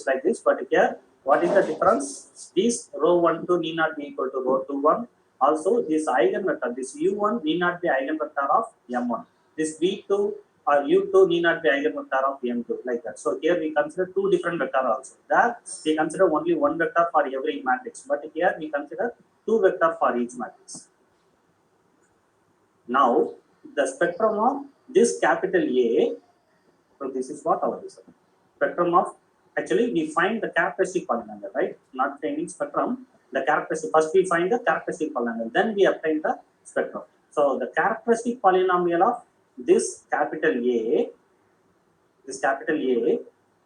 [SPEAKER 1] like this. But here, what is the difference? This row 1 2 need not be equal to row 2 1. Also, this eigenvector, this U1 need not be eigenvector of M1. This V2 or U2 need not be eigenvector of M2, like that. So here we consider two different vectors also. There we consider only one vector for every matrix, but here we consider two vectors for each matrix. Now, the spectrum of this capital A, so this is what our result. Spectrum of, actually we find the characteristic polynomial, right? Not finding spectrum, the characteristic, first we find the characteristic polynomial, then we obtain the spectrum. So the characteristic polynomial of this capital A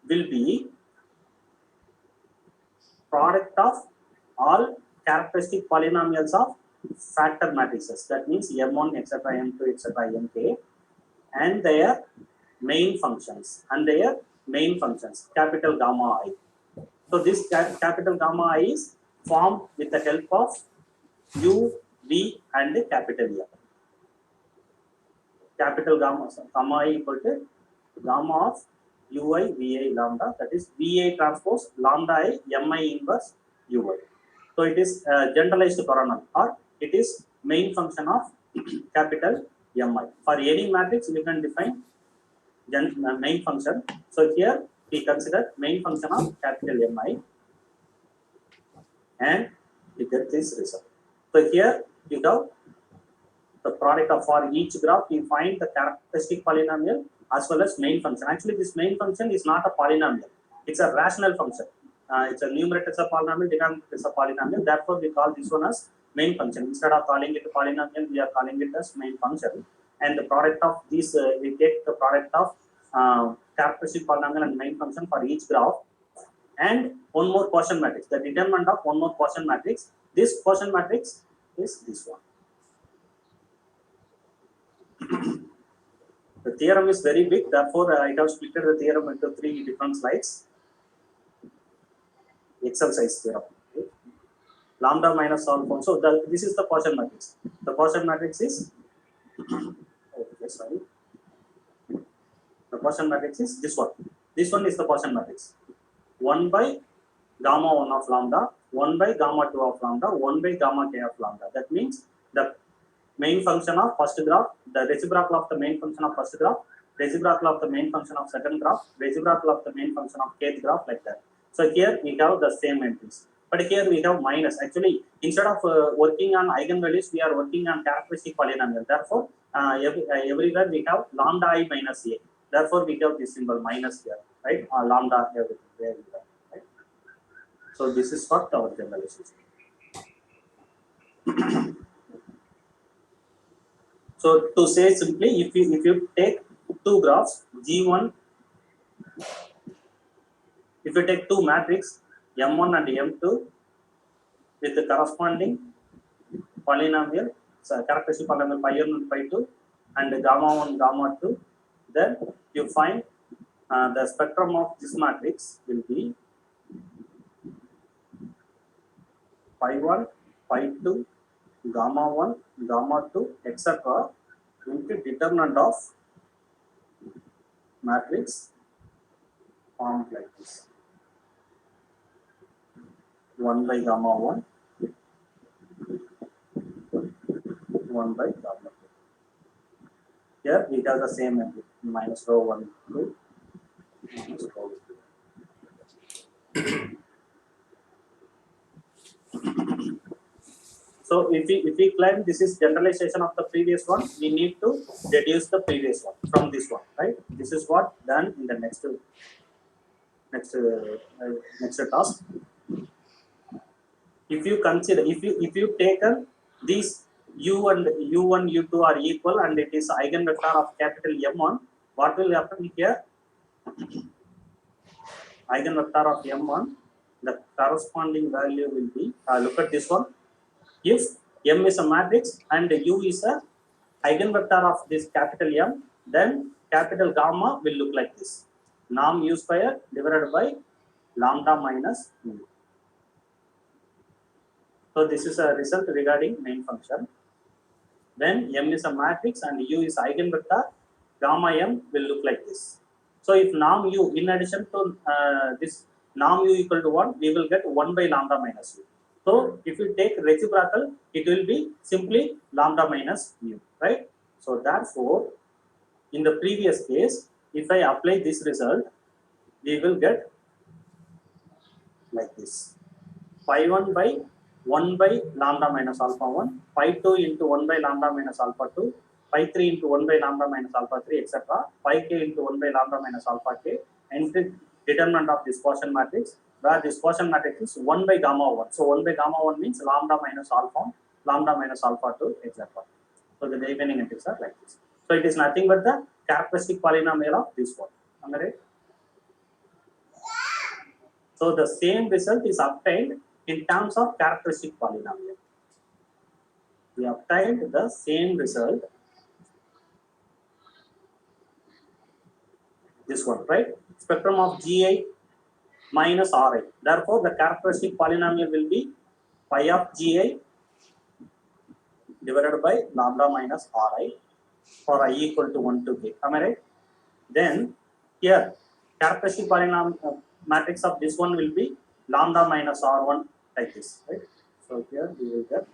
[SPEAKER 1] will be product of all characteristic polynomials of factor matrices. That means M1, etc., M2, etc., Mk, and their main functions, capital gamma I. So this capital gamma I is formed with the help of U, V, and capital M. Capital gamma I equal to gamma of Ui, Vi, lambda, that is Va transpose lambda I, Mi inverse Ui. So it is generalized coronal, or it is main function of capital Mi. For any matrix, we can define main function. So here we consider main function of capital Mi, and we get this result. So here you have the product of, for each graph we find the characteristic polynomial as well as main function. Actually, this main function is not a polynomial; it's a rational function. It's a numerator is a polynomial, denominator is a polynomial. Therefore, we call this one as main function. Instead of calling it a polynomial, we are calling it as main function. And the product of these, we take the product of characteristic polynomial and main function for each graph, and one more quotient matrix. The determinant of one more quotient matrix. This quotient matrix is this one. The theorem is very big, therefore I have split the theorem into 3 different slides. Excel size theorem. Okay. Lambda minus alpha. So this is the quotient matrix. The quotient matrix is the quotient matrix is this one. This one is the quotient matrix. 1 by gamma 1 of lambda, 1 by gamma 2 of lambda, 1 by gamma k of lambda. That means the main function of first graph, the reciprocal of the main function of first graph, reciprocal of the main function of second graph, reciprocal of the main function of kth graph, like that. So here we have the same entries, but here we have minus. Actually, instead of working on eigenvalues, we are working on characteristic polynomial. Therefore, everywhere we have lambda I minus a. Therefore, we have this symbol minus here, right? Lambda everywhere, right? So this is what our generalization. So to say simply, if you take two graphs G1, if you take two matrix M1 and M2 with the corresponding polynomial, so characteristic polynomial pi 1 and pi 2 and gamma 1, gamma 2, then you find the spectrum of this matrix will be pi 1, pi 2, gamma 1, gamma 2, etc. into determinant of matrix formed like this. 1 by gamma 1, 1 by gamma 2. Here we have the same entry, minus rho 1, 2, minus rho 2. So if we claim this is generalization of the previous one, we need to deduce the previous one from this one, right? This is what done in the next task. If you consider, if you taken these u and u1, u2 are equal and it is eigenvector of capital M1, what will happen here? Eigenvector of M1, the corresponding value will be, look at this one. If M is a matrix and U is a eigenvector of this capital M, then capital gamma will look like this. Norm U square divided by lambda minus mu. So this is a result regarding main function. When M is a matrix and U is eigenvector, gamma M will look like this. So if norm U, in addition to this norm U equal to 1, we will get 1 by lambda minus U. So if you take reciprocal, it will be simply lambda minus mu, right? So therefore, in the previous case, if I apply this result, we will get like this. Phi 1 by 1 by lambda minus alpha 1, phi 2 into 1 by lambda minus alpha 2, phi 3 into 1 by lambda minus alpha 3, etc. Phi k into 1 by lambda minus alpha k, and the determinant of this quotient matrix, where this quotient matrix is 1 by gamma 1. So 1 by gamma 1 means lambda minus alpha 2, etc. So the remaining integers are like this. So it is nothing but the characteristic polynomial of this one. Am I right? So the same result is obtained in terms of characteristic polynomial. We obtained the same result. This one, right? Spectrum of Gi minus Ri. Therefore, the characteristic polynomial will be phi of Gi divided by lambda minus Ri for I equal to 1 to k. Am I right? Then here, characteristic polynomial matrix of this one will be lambda minus R1 like this, right? So here we will get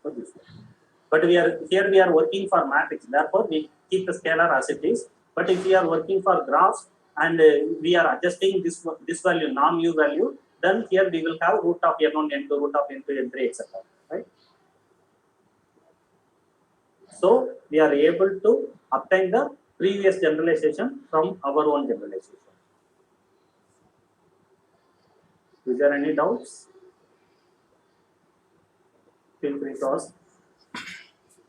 [SPEAKER 1] for this one. But we are working for matrix, therefore we keep the scalar as it is. But if we are working for graphs and we are adjusting this value, norm U value, then here we will have root of n1, n2, root of n2, n3, etc. Right? So we are able to obtain the previous generalization from our own generalization. Is there any doubts? Feel free to ask.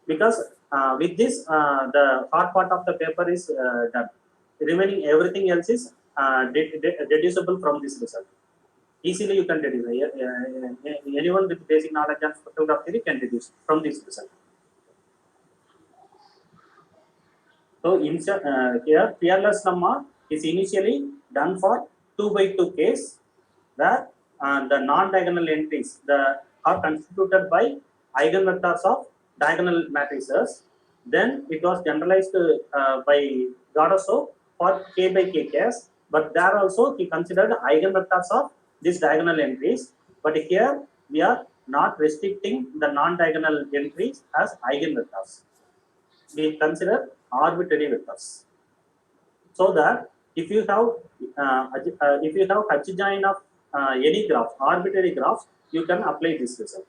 [SPEAKER 1] Because with this, the hard part of the paper is done. Remaining everything else is deducible from this result. Easily you can deduce. Anyone with basic knowledge of spectral graph theory can deduce from this result. So here fearless lemma is initially done for 2 by 2 case, where the non-diagonal entries are constituted by eigenvectors of diagonal matrices. Then it was generalized by Gardasso for k by k case, but there also he considered eigenvectors of these diagonal entries. But here we are not restricting the non-diagonal entries as eigenvectors. We consider arbitrary vectors. So that if you have H join of any graph, arbitrary graphs, you can apply this result.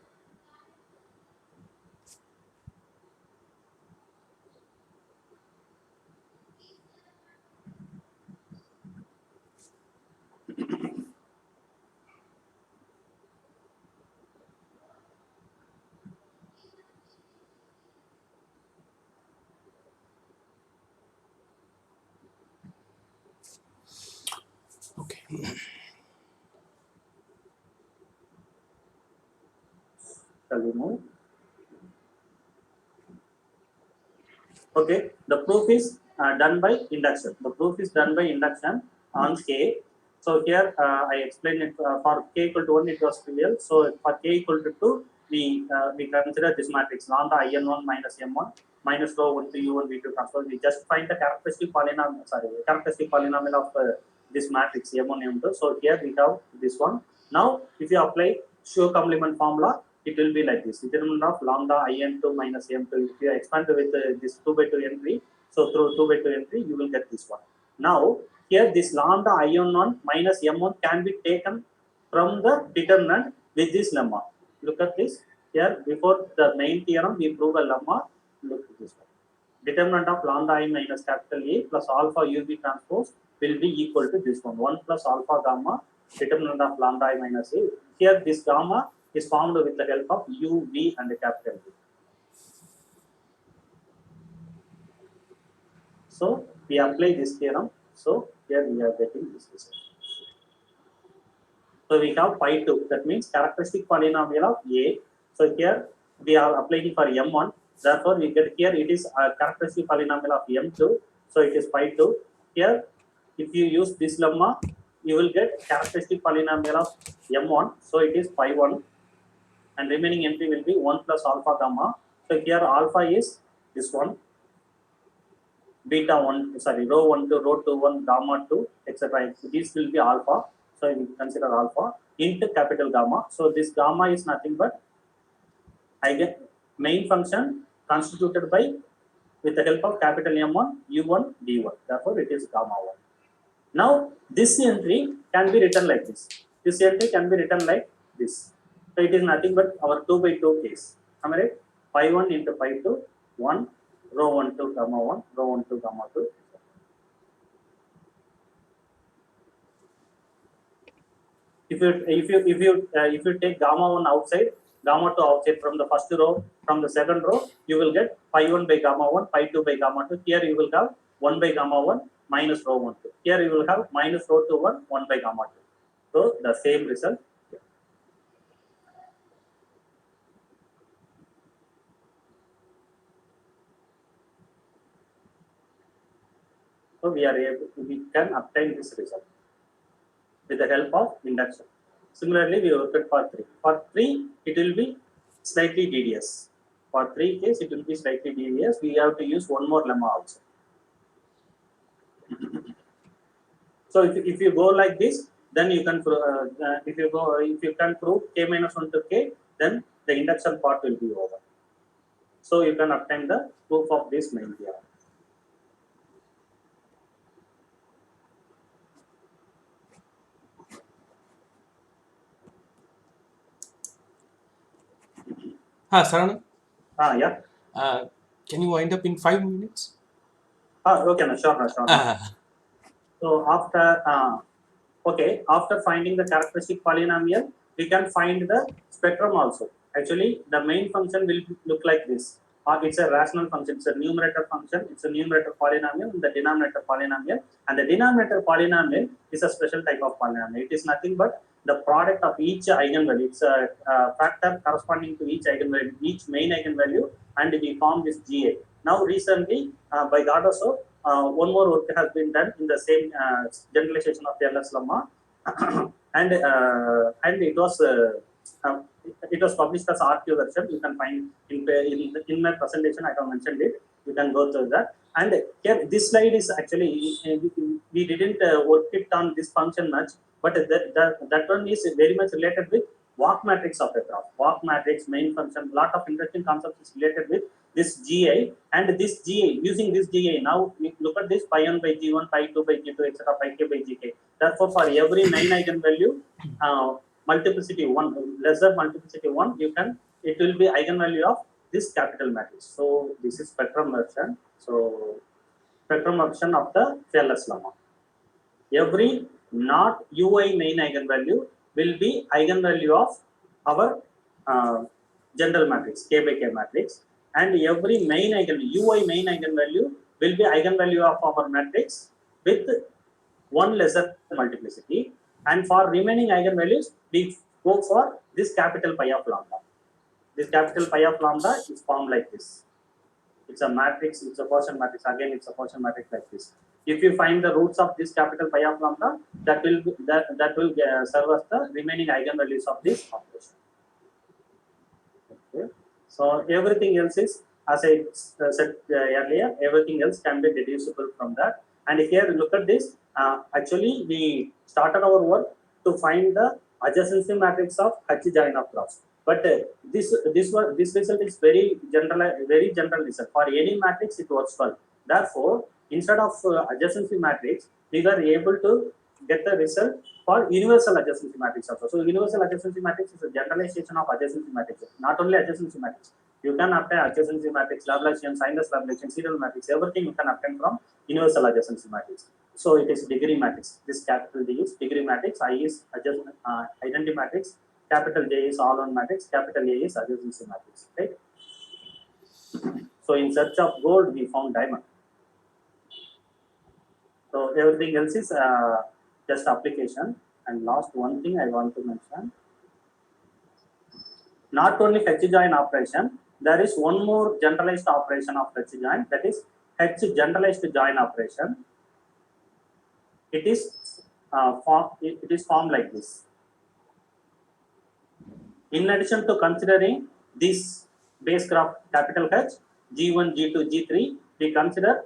[SPEAKER 4] Okay.
[SPEAKER 1] Shall we move? Okay, the proof is done by induction. The proof is done by induction on K. So here I explained it for K equal to 1 it was trivial. So for K equal to 2, we consider this matrix lambda in1 minus m1 minus rho 1 to u1 v2 transfer. We just find the characteristic polynomial of this matrix m1 m2. So here we have this one. Now if you apply Schur complement formula, it will be like this: determinant of lambda in2 minus m2. If you expand with this 2 by 2 n3, so through 2 by 2 n3, you will get this one. Now here this lambda in1 minus m1 can be taken from the determinant with this lemma. Look at this. Here before the main theorem, we prove a lemma. Look at this one. Determinant of lambda I minus capital A plus alpha UV transpose will be equal to this one. 1 plus alpha gamma determinant of lambda I minus A. Here this gamma is formed with the help of U, V and capital V. So we apply this theorem. So here we are getting this result. So we have pi 2. That means characteristic polynomial of A. So here we are applying for M1. Therefore we get here it is a characteristic polynomial of M2. So it is pi 2. Here if you use this lemma, you will get characteristic polynomial of M1. So it is pi 1. And remaining entry will be 1 plus alpha gamma. So here alpha is this one. Beta 1, sorry, rho 1 to rho 2 1, gamma 2, etc. This will be alpha. So we consider alpha into capital gamma. So this gamma is nothing but main function constituted by with the help of capital M1, U1, D1. Therefore, it is gamma 1. Now, this entry can be written like this. This entry can be written like this. So it is nothing but our 2 by 2 case. Am I right? Pi 1 into pi 2, 1, rho 1 to gamma 1, rho 1 to gamma 2. If you take gamma 1 outside, gamma 2 outside from the first row, from the second row, you will get pi 1 by gamma 1, pi 2 by gamma 2. Here you will have 1 by gamma 1 minus rho 1 2. Here you will have minus rho 2 1, 1 by gamma 2. So the same result. So we can obtain this result with the help of induction. Similarly, we work at for 3. For 3, it will be slightly devious. For 3 case, it will be slightly devious. We have to use one more lemma also. So if you go like this, then you can if you can prove k minus 1 to k, then the induction part will be over. So you can obtain the proof of this main theorem.
[SPEAKER 4] Sarana,
[SPEAKER 1] Yeah.
[SPEAKER 4] can you wind up in 5 minutes?
[SPEAKER 1] Okay, no, sure, no, sure. No. So after finding the characteristic polynomial, we can find the spectrum also. Actually, the main function will look like this. It's a rational function. It's a numerator function. It's a numerator polynomial and the denominator polynomial. And the denominator polynomial is a special type of polynomial. It is nothing but the product of each eigenvalue. It's a factor corresponding to each eigenvalue, each main eigenvalue, and we form this GA. Now, recently, by Gardoso, one more work has been done in the same generalization of Taylor's lemma, and it was published as RQ version. You can find in my presentation. I have mentioned it. You can go through that. And here, this slide is actually we didn't work it on this function much, but that one is very much related with walk matrix of a graph. Walk matrix, main function, lot of interesting concepts is related with this GI, and this GI, using this GI, now we look at this pi 1 by G1, pi 2 by G2, etc., pi k by Gk. Therefore, for every 9 eigenvalue, multiplicity 1, lesser multiplicity 1, it will be eigenvalue of this capital matrix. So, this is spectrum version. So, spectrum version of the Taylor's lemma. Every not UI main eigenvalue will be eigenvalue of our general matrix, K by K matrix, and every main eigenvalue, UI main eigenvalue will be eigenvalue of our matrix with one lesser multiplicity, and for remaining eigenvalues, we go for this capital pi of lambda. This capital pi of lambda is formed like this. It's a matrix, it's a Gaussian matrix, again it's a Gaussian matrix like this. If you find the roots of this capital pi of lambda, that will serve as the remaining eigenvalues of this operation. Okay. So everything else is, as I said earlier, everything else can be deducible from that. And here, look at this. Actually, we started our work to find the adjacency matrix of H join of graphs. But this result is very general result. For any matrix, it works well. Therefore, instead of adjacency matrix, we were able to get the result for universal adjacency matrix also. So, universal adjacency matrix is a generalization of adjacency matrix. Not only adjacency matrix, you can obtain adjacency matrix, Laplacian, sinus Laplacian, serial matrix, everything you can obtain from universal adjacency matrix. So, it is degree matrix. This capital D is degree matrix, I is identity matrix, capital J is all-one matrix, capital A is adjacency matrix, right? So, in search of gold, we found diamond. So everything else is just application. And last one thing I want to mention. Not only H join operation, there is one more generalized operation of H join, that is H generalized join operation. It is formed like this. In addition to considering this base graph capital H, G1, G2, G3, we consider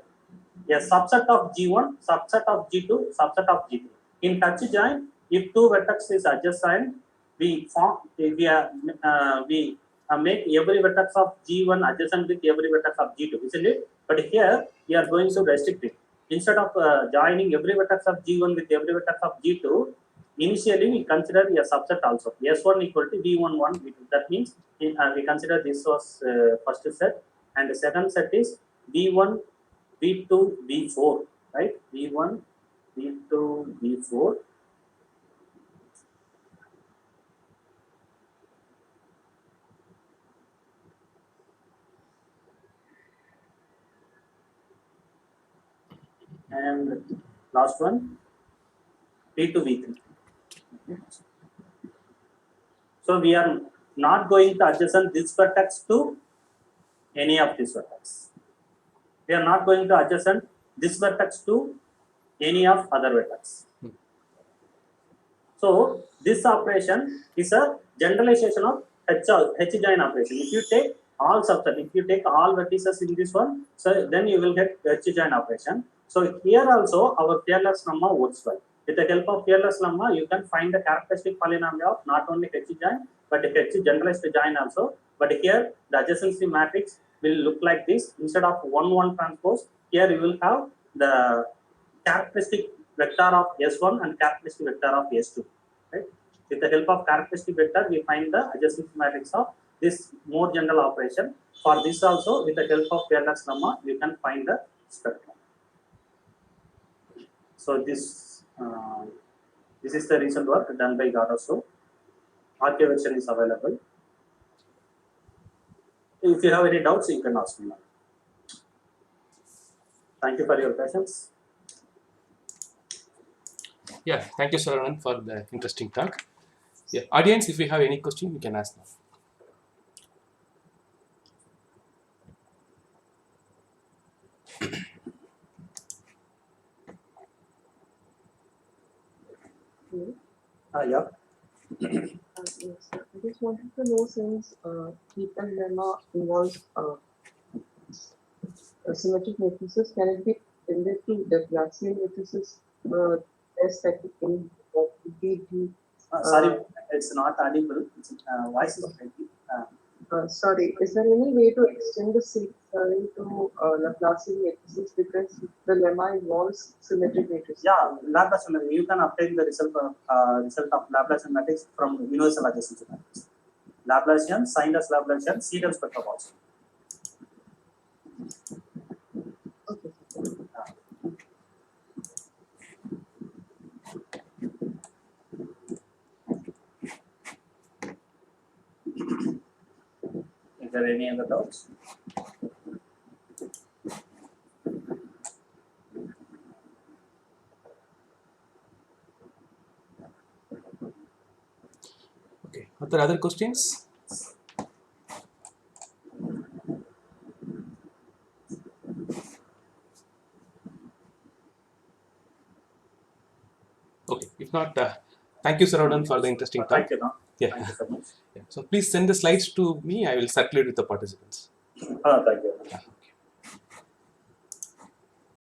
[SPEAKER 1] a subset of G1, subset of G2, subset of G3. In H join, if two vertex is adjacent, we make every vertex of G1 adjacent with every vertex of G2, isn't it? But here we are going to restrict it. Instead of joining every vertex of G1 with every vertex of G2, initially we consider a subset also. S1 equal to V11, V2. That means we consider this was first set, and the second set is V1, V2, V4, right? V1, V2, V4. And last one, V2, V3. So we are not going to adjacent this vertex to any of these vertex. We are not going to adjacent this vertex to any of other vertex. So this operation is a generalization of H join operation. If you take all subset, if you take all vertices in this one, so then you will get H join operation. So here also our fearless lemma works well. With the help of fearless lemma, you can find the characteristic polynomial of not only H join but H generalized join also. But here the adjacency matrix will look like this. Instead of 1, 1 transpose, here you will have the characteristic vector of S1 and characteristic vector of S2. Right? With the help of characteristic vector, we find the adjacency matrix of this more general operation. For this also, with the help of fearless lemma, you can find the spectrum. So this is the recent work done by Garoso. RK version is available. If you have any doubts, you can ask me now. Thank you for your patience.
[SPEAKER 4] Yeah, thank you, Saravanan, for the interesting talk. Yeah, audience, if you have any question, you can ask now.
[SPEAKER 1] Yeah.
[SPEAKER 5] Yes, I just wanted to know, since Keeton lemma involves symmetric matrices, can it be extended to the Laplacian matrices test that in
[SPEAKER 1] Sorry, it's not audible. It's, voice is breaking.
[SPEAKER 5] sorry, is there any way to extend the series to Laplacian matrices, because the lemma involves symmetric matrices?
[SPEAKER 1] Yeah, Laplacian. You can obtain the result of Laplacian matrix from universal adjacency matrix. Laplacian, signed as Laplacian, Seidel spectrum also.
[SPEAKER 5] Okay.
[SPEAKER 1] Is there any other doubts?
[SPEAKER 4] Okay, are there other questions? Okay, if not, thank you, Saravanan, for the interesting talk.
[SPEAKER 1] Thank you. No?
[SPEAKER 4] Yeah.
[SPEAKER 1] Thank you so much.
[SPEAKER 4] Yeah. So please send the slides to me. I will circulate with the participants.
[SPEAKER 1] Thank you.